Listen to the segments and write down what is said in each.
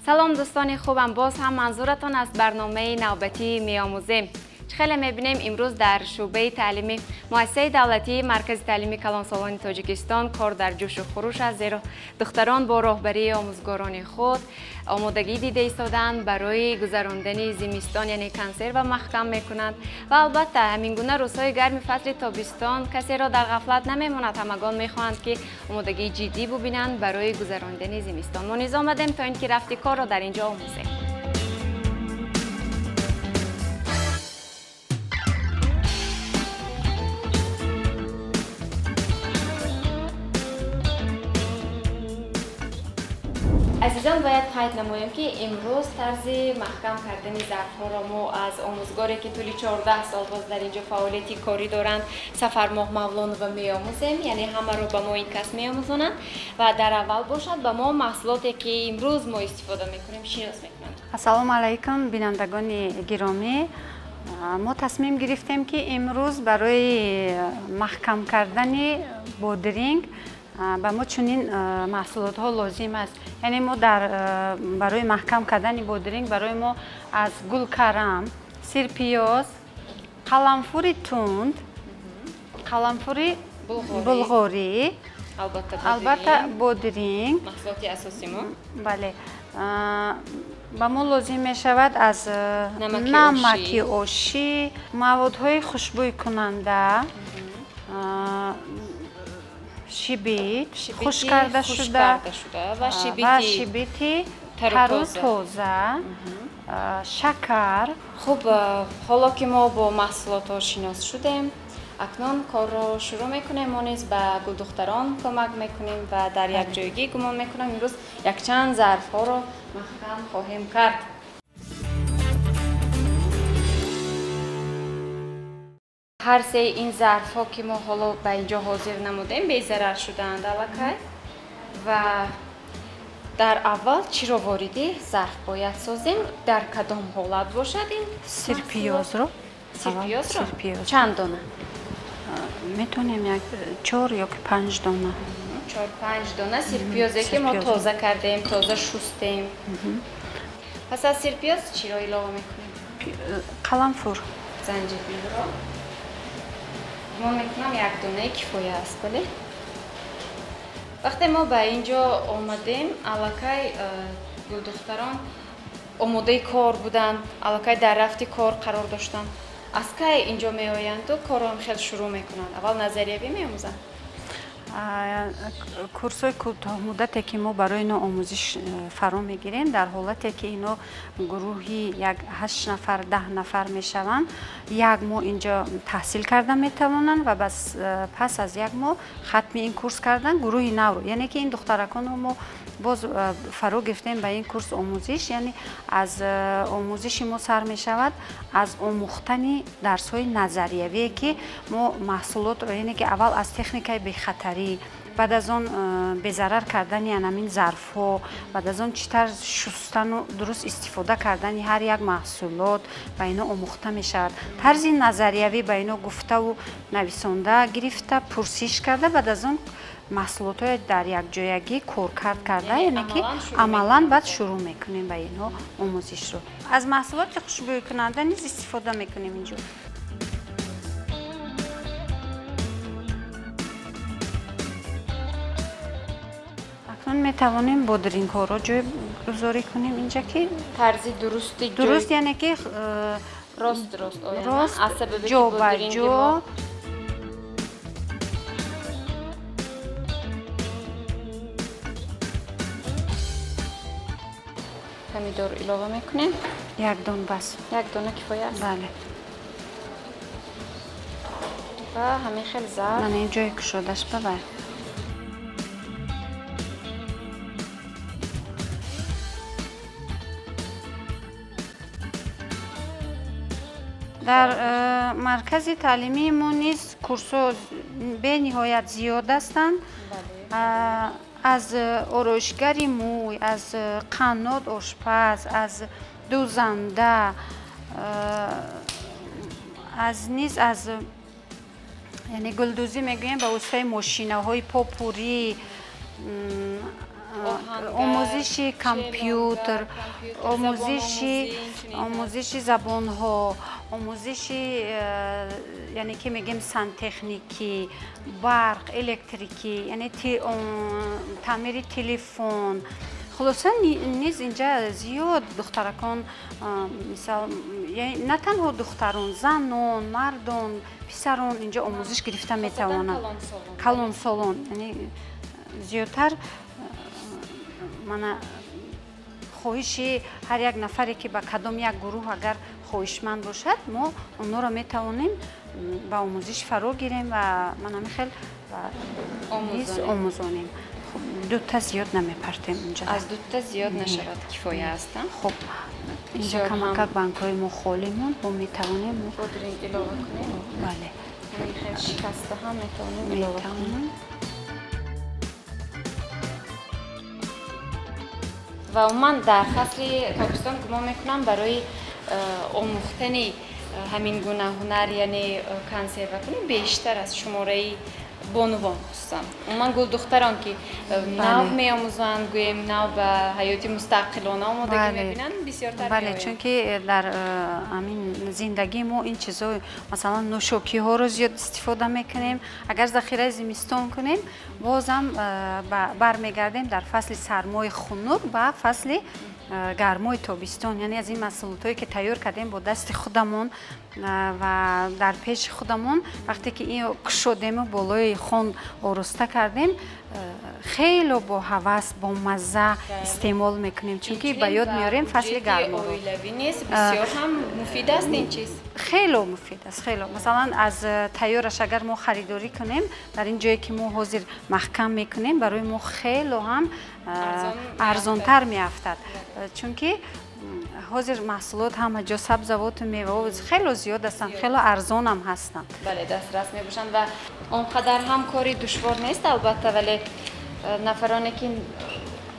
سلام دوستان خوبم، باز هم منظورتان از برنامه نوبتی میآموزیم. خیلی میبینیم امروز در شعبه تعلیمی مؤسسه دولتی مرکز تعلیمی کلانسالان تاجیکستان کار در جوش و خروش است، زیرا دختران با راهبری آموزگاران خود آمادگی دیده ایستادند برای گذراندن زمستان یعنی کنسرو محکم میکنند و البته همین گونه روزهای گرم فصل تابستان کسی را در غفلت نمیماند. همگان میخواهند که آمادگی جدی ببینند برای گذراندن زمستان. ما نیز آمدیم تا اینکه رفت کار را در اینجا آموزیم. عزیزان باید قید نمایم که امروز طرز محکم کردن ظرف‌ها را ما از آموزگاری که طولی 14 سال باز در اینجا فعالیتی کاری دارند سفر ماه مولان و میآموزیم، یعنی همه رو به ما این کس میآموزانند و در اول باشد به ما محصولاتی که امروز ما استفاده میکنیم شناس میکنند. السلام علیکم بینندگان گرامی، ما تصمیم گرفتیم که امروز برای محکم کردن بودرینگ با ما چنین محصولات ها لازم است. یعنی ما برای محکم کردن بودرینگ برای ما از گل کرم، سیر پیاز، قلمفور تند، قلمفور بلغاری، البته بودرینگ محصولات اساسی ما. بله. با ما لازم می شود از نمک آشی، موادهای خوشبوی کننده، شیبیت خشک کرده شده و شیبیتی ترو تازه، شکر. خب حالا که ما با محصولات ها شناس شدیم، اکنون کار را شروع میکنیم. ما نیز به گل دختران کمک میکنیم و در یک جایگی گمان میکنم امروز یک چند ظرف ها را محکم خواهیم کرد. هر سه این ظرف ها که ما حالا به اینجا حاضر نمودیم بی ضرر شدند الکی و در اول چی را وارد ظرف باید سازیم؟ در کدام حالت باشد این؟ سیر پیاز رو. سیر پیاز چند دانه؟ میتونیم یک 4 یا 5 دانه. 4-5 دانه سیر پیازی که ما تازه کردیم، تازه شستیم. پس از سیر پیاز چی را علاوه میکنیم؟ قلمفور، زنجبیل را. ما میکنم یک دانه کفایه است. بله. وقتی ما به اینجا آمدیم الکی گل دختران آماده کار بودند، الکی در رفت کار قرار داشتند. از کی اینجا می آیند و کار را خیلی شروع میکنند؟ اول نظریوی میآموزند. کورس‌های کوتاه مدتی که ما برای اینا آموزش فرا میگیریم در حالتی که اینا گروهی یک 8 نفر 10 نفر میشوند، یک ماه اینجا تحصیل کردن میتوانند و پس از یک ماه ختم این کورس کردن گروه نو، یعنی که این دخترکان ما باز فرا گرفتیم به این کورس آموزش. یعنی از آموزش ما سر می شود از آموختن درس های نظریوی که ما محصولات را، یعنی که اول از تکنیک بی خطری، بعد از آن به ضرر کردن همین ظرف ها، بعد از آن چطور شستن و درست استفاده کردن هر یک محصولات به اینا آموخته می شود. طرز نظریوی به اینا گفته و نویسنده گرفته، پرسش کرده، بعد از آن محصولات های در یک جایگی کار کرده، یعنی که عملاً بعد شروع میکنیم به اینا آموزش رو. از محصولات خوشبوی کننده نیز استفاده میکنیم اینجا. اکنون میتوانیم بودرینگ ها رو جای گذاری کنیم اینجا که طرز درست یعنی که راست جو به جو. پمیدور علاوه میکنیم. یک دونه بس. یک دونه کفایه است. بله. و همین خیلی ظرف. من این جایی که شدش ببر. در مرکز تعلیمی ما نیز کورس‌ها به نهایت زیاد هستند. از آرایشگری موی، از قناد آشپز، از دوزنده، از یعنی گلدوزی میگویم به واسطه ماشینه های پاپوری، آموزش کامپیوتر، آموزش زبان‌ها، آموزش یعنی که میگیم سنتکنیکی، برق، الکتریکی، یعنی تعمیر تلفن. خلاصا نیز اینجا زیاد دخترکان مثال یعنی نه تنها دختران، زنان، مردان، پسران اینجا آموزش گرفته میتوانند. کلون سالن یعنی زیادتر من خواهشی هر یک نفری که با کدام یک گروه اگر خواهشمند باشد ما اونها را میتوانیم با آموزش فرا گیریم و من خیلی آموزانیم. دو تا زیاد نمیپرتیم اینجا. از دو تا زیاد نشود کفایه هستن. خب اینجا کمک بانک‌های ما خالیمون با میتوانیم خودرین علاوه کنیم. بله. این خیلی شکسته هم میتوانیم علاوه کنیم. و من در فصل تابستان گمان میکنم برای آموختن همین گونه هنر یعنی کنسرو کنیم بیشتر از شماره بانوان هستم. من گل دختران که نو میآموزند گویم نو به حیاتی مستقلانه آمادگی میبینن بسیارتر بله چون که در همین زندگی ما این چیزا مثلا نوشاکی ها رو زیاد استفاده میکنیم. اگر ذخیره زمستان کنیم بازم برمیگردیم در فصل سرمای خنک به فصل گرمای تابستان. یعنی از این محصولاتی که تیار کردیم با دست خودمون و در پیش خودمون وقتی که این کشودیم و بالای خون آراسته کردیم خیلی با هوس با مزه استعمال میکنیم چون که به یاد میاریم فصل گرما رو. بسیار هم مفید است این چیز. خیلی مفید است. خیلی مثلا از تیارش اگر ما خریداری کنیم در این جایی که ما حاضر محکم میکنیم برای ما خیلی هم ارزانتر میافتد چون که حاضر محصولات همه جا سبزیجات و میوه خیلی زیاد هستند خیلی ارزان هم هستند. بله دسترس میباشند و اونقدر هم کاری دشوار نیست البته ولی نفرانی که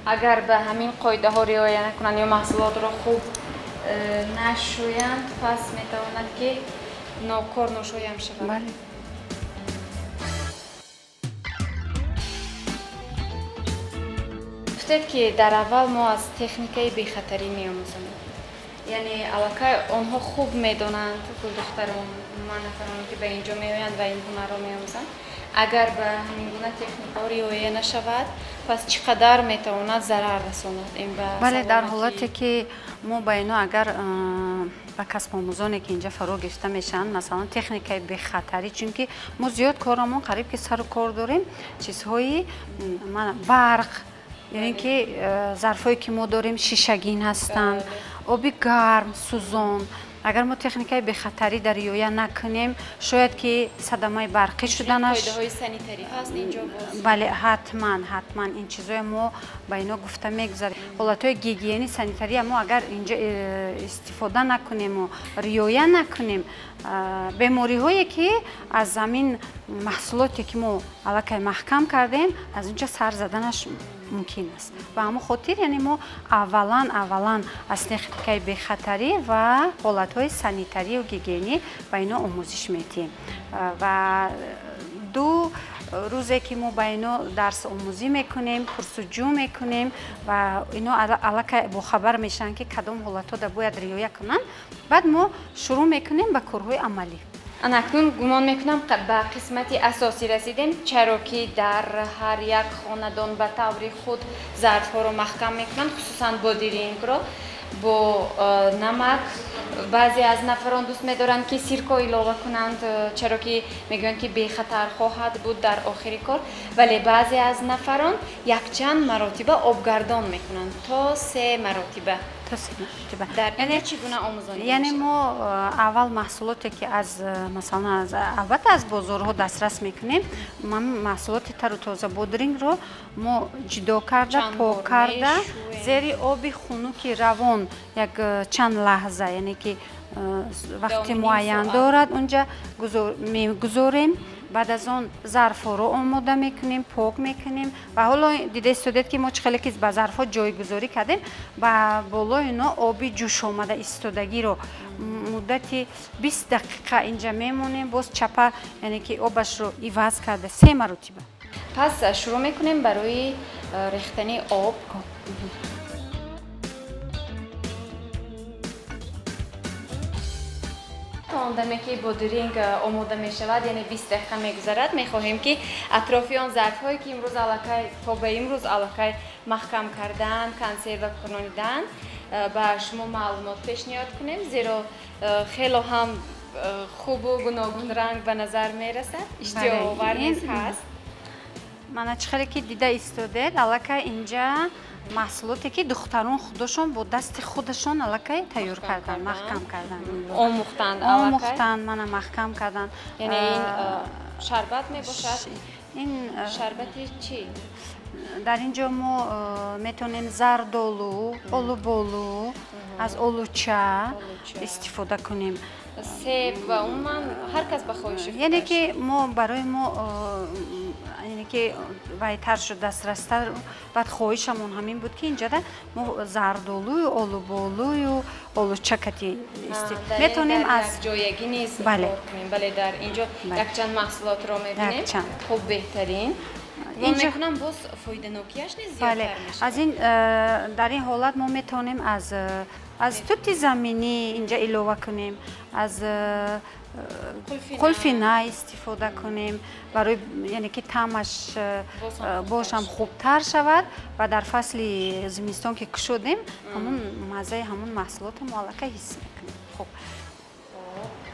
اگر به همین قاعده ها رعایت نکنند یا محصولات را خوب نشویند پس میتواند که ناکار ناشایم شود. بله. گفتید که در اول ما از تکنیکای بی خطری میآموزیم. یعنی البته آنها خوب میدانند که دختران نفرانی که به اینجا میآیند و این هنر را میآموزند اگر به همین گونه تکنیک‌ها رعایت نشود پس چقدر میتواند ضرر رساند این به بله در حالتی که ما با اینا اگر با کسب آموزانی که اینجا فرا گرفته میشن مثلا تکنیکای بی خطری چون که ما زیاد کارمون قریب که سر و کار داریم چیزهای برق یعنی که ظرفایی که ما داریم شیشگین هستند آبی گرم سوزان اگر ما تکنیکای بی خطری در رعایت نکنیم شاید که صدمه برقی شدنش قاعده‌های سانیتری هست اینجا باز. بله حتما این چیزای ما با اینا گفته میگذاریم. حالتهای گیگینی سانیتری ما اگر اینجا استفاده نکنیم و رعایت نکنیم بیماری هایی که از زمین محصولاتی که ما علاقه محکم کردیم از اینجا سر زدنش ممکن است و همون خاطر یعنی ما اولا از تکنیکای بی خطری و حالتهای سانیتری و گیگینی با اینا آموزش میدیم و دو روزی که ما با اینا درس آموزی میکنیم پرسجو میکنیم و اینا علاقه با خبر میشن که کدام حالت ها باید رعایت کنن بعد ما شروع میکنیم به کارهای عملی. اکنون گمان میکنم به قسمتی اساسی رسیدیم چرا که در هر یک خاندان به طور خود ظرف ها رو محکم میکنن خصوصا با دیرینگ رو با نمک بعضی از نفران دوست می‌دارند که سرکه اضافه کنند چرا که میگن که بی خطر خواهد بود در آخر کار ولی بعضی از نفران یک چند مرتبه آبگردان میکنند تا 3 مرتبه در این چگونه آموزانی یعنی ما اول محصولاتی که از مثلا از البته از بازارها دسترس میکنیم ما محصولات تر و تازه بودرینگ رو ما جدا کرده پاک کرده زیر آب خنک روان یک چند لحظه یعنی که وقتی معین دارد اونجا میگذاریم بعد از اون ظرف رو آماده میکنیم پاک میکنیم و حالا دیده استودید که ما چخیلی که به ظرف ها جایگذاری کردیم و بالای اینا آبی جوش آمده ایستادگی رو مدتی 20 دقیقه اینجا میمونیم باز چپه یعنی که آبش رو عوض کرده 3 مرتبه. پس شروع میکنیم برای ریختنی آب. تا اندمی که بودرینگ آماده می شود یعنی 20 دقیقه میگذرد میخواهیم که اطرافیان ظرف هایی که امروز علاقه تا به امروز علاقه محکم کردن کنسرو کنوندن با شما معلومات پیشنهاد کنیم زیرا خیلی هم خوب و گوناگون رنگ به نظر می رسد اشتیاق آور نیز هست. من چخیلی که دیده ایستاده علاقه اینجا محصولاتی که دختران خودشون با دست خودشون علاقه تیار کردن محکم کردن آموختند من محکم کردن. یعنی این شربت می باشد. این شربتی چی؟ در اینجا ما میتونیم زردالو، آلوبالو، از آلوچه استفاده کنیم. سیب و اون من هر کس به خواهش یعنی که ما برای ما یعنی که وایتر شد دسترستر بعد خواهشمون همین بود که اینجا ما زردالو، آلوبالو و آلوچه کتی میتونیم از جایگی نیست کنیم. بله در اینجا یک چند محصولات رو میبینیم خوب بهترین اینجا میکنم باز فایده نوکیش نیست زیادتر میشه. از این در این حالت ما میتونیم از توت زمینی اینجا علاوه کنیم، از قلفی نای استفاده کنیم برای یعنی که طعمش باشم خوبتر شود و در فصل زمستان که کشودیم همون مزه همون محصولات معلقه حس میکنیم. خب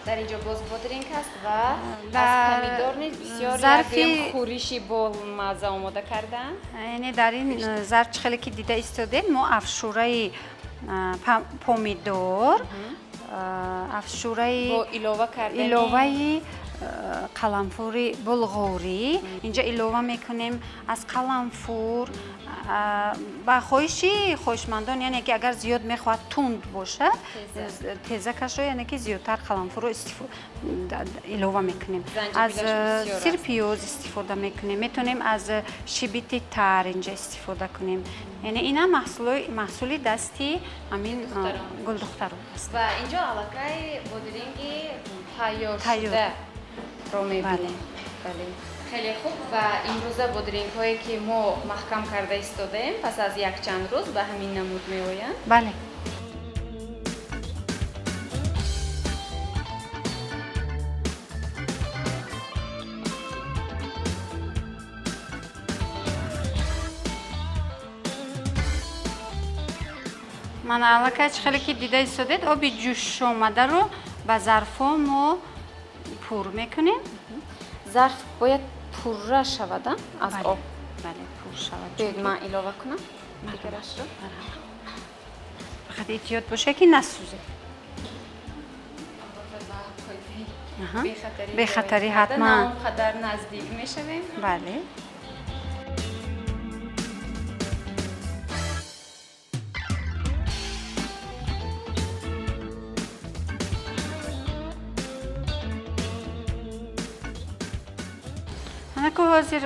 در اینجا باز بودرینگ هست و از پمیدور نیز بسیار یک خوریشی با مزه آماده کردن. یعنی در این ظرف خیلی که دیده ایستاده ما افشوره پمیدور، افشوره با ایلوه قلمفور بلغوری اینجا ایلوه میکنیم از قلمفور با خویشمندان یعنی که اگر زیاد میخواد تند باشه تیزه کش رو یعنی که زیادتر قلمفور رو ایلوه میکنیم. از سیر پیاز استفاده میکنیم، میتونیم از شیبیت تر اینجا استفاده کنیم. یعنی اینا محصولی دستی همین گل دختران است. و اینجا علاقه بودرینگی تیار شده رو میبینیم. خیلی خوب و امروزه بودرینگ هایی که ما محکم کرده ایستادیم پس از یک چند روز به همین نمود می آیند. بله. من علاقه خیلی که دیده ایستادید آبی جوش آمده رو به ظرفا ما پر میکنیم. ظرف باید پره شود از آب. بله پر شود. باید من علاوه کنم دیگرش رو. فقط احتیاط باشه که نسوزه. به خطری حتما. نه اونقدر نزدیک میشویم. بله. که حاضر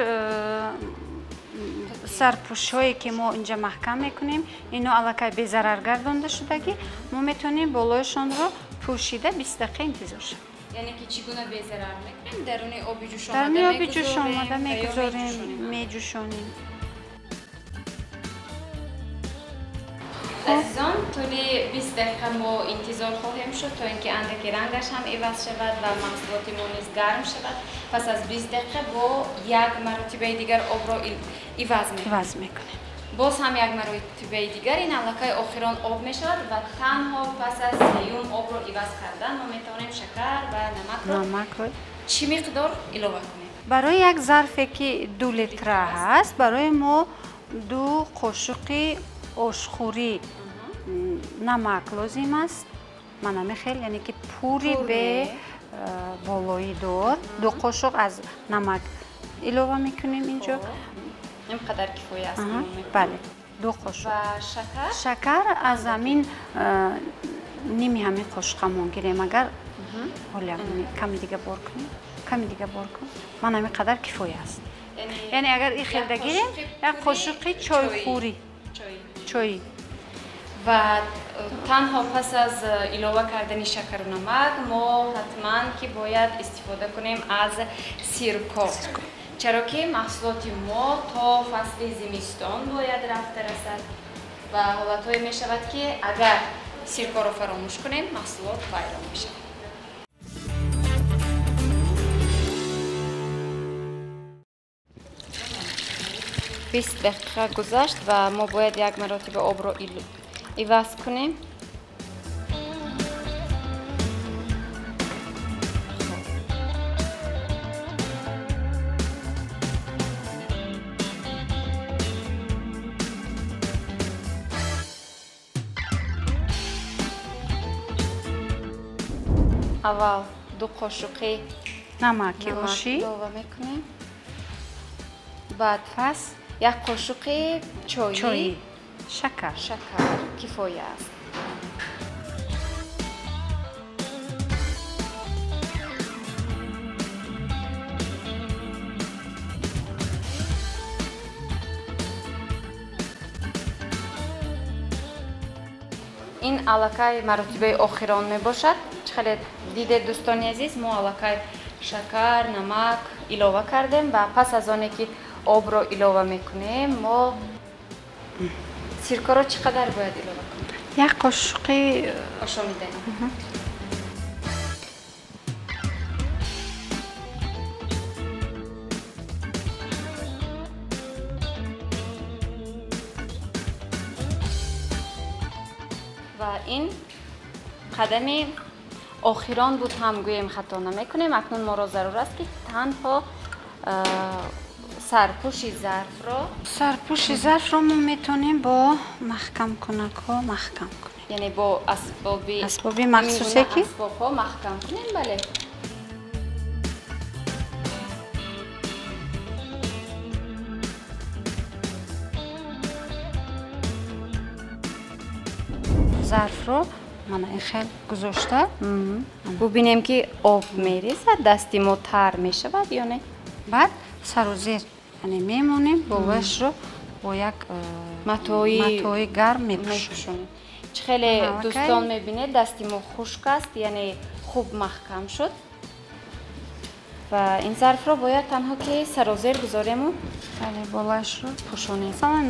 سرپوش هایی که ما اینجا محکم میکنیم اینو علاقه به ضرر گردانده شدگی ما میتونیم بالایشان رو پوشیده 20 دقیقه انتظار شد. یعنی که چگونه به ضرر میکنیم؟ درون آبی جوش آماده میگذاریم میجوشونیم. عزیزان طولی 20 دقیقه ما انتظار خواهیم شد تا اینکه اندکی رنگش هم عوض شود و محصولات ما نیز گرم شود. پس از 20 دقیقه با یک مرتبه دیگر آب را عوض میکنیم. باز هم یک مرتبه دیگر این علاقه آخران آب می شود و تنها پس از سیوم آب را عوض کردن ما میتونیم شکر و نمک را چی مقدار علاوه کنیم؟ برای یک ظرفی که 2 لیتر هست برای ما 2 قاشق آشخوری نمک لازم است. من خیلی یعنی که پوری به بالایی دار 2 قاشق از نمک علاوه میکنیم اینجا. اینقدر کفایه است. بله 2 قاشق. و شکر از همین نیمی همین قاشق میگیریم. اگر حالا کمی دیگه بار کنیم من همین قدر کفایه است. یعنی اگر این خیلی بگیریم یک قاشق چای خوری چای و تنها پس از علاوه کردن شکر و نمک ما حتما که باید استفاده کنیم از سیرکا. چرا که محصولات ما تا فصل زمستان باید رفته رسد و حالتهای می شود که اگر سیرکا رو فراموش کنیم محصولات ویران می شود. 20 دقیقه گذشت و ما باید یک مرتبه آب رو عوض کنیم. اول 2 قاشق نمک نمک ilova میکنیم. بعد پس 1 قاشق چای شکر کفایه است. این علاقه مرتبه آخران می باشد. خیلی دیده دوستان عزیز ما علاقه شکر، نمک ilova کردیم و پس از آنه که آب را ilova میکنیم ما سیرکا را چقدر باید ilova کنیم؟ 1 قاشق آشامیدنی. و این قدم آخران بود هم گویم خطا نمیکنیم. اکنون ما را ضرور است که تنها سرپوش ظرف رو ما میتونیم با محکم کنک ها محکم کنیم، یعنی با اسبابی مخصوصی که اسباب ها محکم کنیم. بله. ظرف رو من این خیلی گذاشته ببینیم که آب میریزد دستی ما تر میشود یا نه. بعد سر و زیر یعنی میمونیم باش رو با یک متوی گرم میپوشونیم. خیلی دوستان میبینید دستی ما خشک است یعنی خوب محکم شد و این ظرف رو باید تنها که سر و زیر گذاریم و بالاش رو پوشونیم. مثلا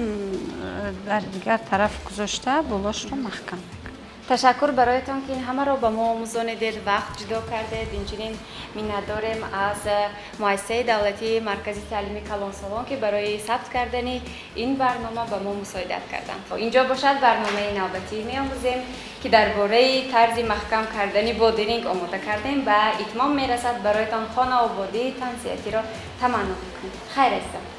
در دیگر طرف گذاشته بالاش رو محکم. تشکر برایتان که این همه را به ما آموزانیدید، وقت جدا کردید. اینچنین می‌نداریم از مؤسسه دولتی مرکزی تعلیمی کلانسالان که برای ثبت کردن این برنامه به ما مساعدت کردند. اینجا باشد برنامه نوبتی می‌آموزیم که درباره طرز محکم کردن بادرینگ آماده کردیم و اتمام می‌رسد. برایتان خانه آبادی تنزیتی را تمنا می‌کنیم. خیر است.